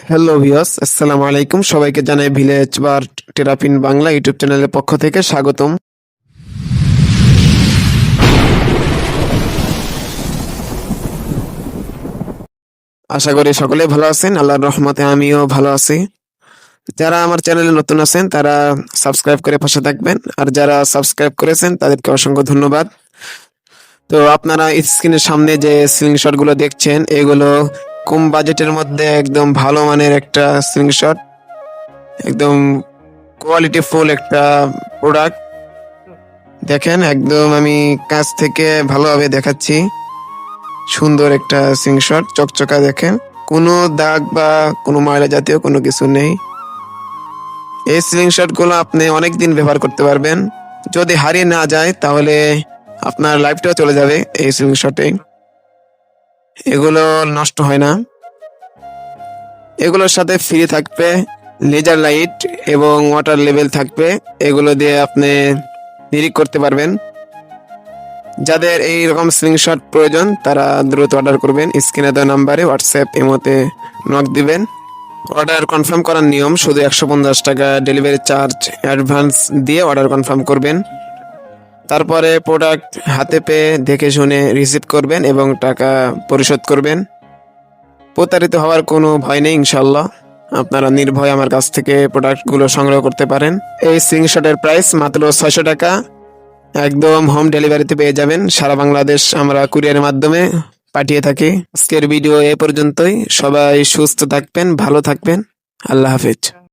Hello viewers, আসসালামু আলাইকুম। সবাইকে জানাই ভিলেজ বার টেরাপিন বাংলা ইউটিউব চ্যানেলের পক্ষ থেকে স্বাগতম। আশা করি সকলে ভালো আছেন। আল্লাহর রহমতে আমিও ভালো আছি। যারা আমার চ্যানেলে নতুন আছেন তারা সাবস্ক্রাইব করে পাশে থাকবেন, আর যারা সাবস্ক্রাইব করেছেন তাদেরকে অসংখ্য ধন্যবাদ। তো আপনারা স্ক্রিনের সামনে যে সিলিং শট গুলো দেখছেন, এগুলো কম বাজেটের মধ্যে একদম ভালো মানের একটা সিলিং শট, একদম কোয়ালিটি ফুল একটা প্রোডাক্ট। দেখেন, একদম আমি কাছ থেকে ভালোভাবে দেখাচ্ছি। সুন্দর একটা স্ক্রিনশট, চকচকা। দেখেন, কোনো দাগ বা কোনো ময়লা জাতীয় কোনো কিছু নেই। এই স্ক্রিনশট গুলো আপনি অনেক দিন ব্যবহার করতে পারবেন। যদি হারিয়ে না যায় তাহলে আপনার লাইফটাও চলে যাবে এই স্ক্রিনশটে। এগুলো নষ্ট হয় না। এগুলোর সাথে ফ্রি থাকবে লেজার লাইট এবং ওয়াটার লেভেল থাকবে। এগুলো দিয়ে আপনি নিরীক্ষা করতে পারবেন। যাদের এই রকম স্ক্রিনশট প্রয়োজন তারা দ্রুত অর্ডার করবেন। স্ক্রিনে দেওয়া নাম্বারে হোয়াটসঅ্যাপ ইমোতে নক দিবেন। অর্ডার কনফার্ম করার নিয়ম, শুধু 150 টাকা ডেলিভারি চার্জ অ্যাডভান্স দিয়ে অর্ডার কনফার্ম করবেন। তারপরে প্রোডাক্ট হাতে পেয়ে দেখে শুনে রিসিভ করবেন এবং টাকা পরিশোধ করবেন। প্রতারিত হওয়ার কোনো ভয় নেই ইনশাল্লাহ। আপনারা নির্ভয় আমার কাছ থেকে প্রোডাক্টগুলো সংগ্রহ করতে পারেন। এই স্ক্রিনশটের প্রাইস মাত্র 600 টাকা। একদম হোম ডেলিভারিতে পেয়ে যাবেন। সারা বাংলাদেশ আমরা কুরিয়ারের মাধ্যমে পাঠিয়ে থাকি। আজকের ভিডিও এ পর্যন্তই। সবাই সুস্থ থাকবেন, ভালো থাকবেন। আল্লাহ হাফেজ।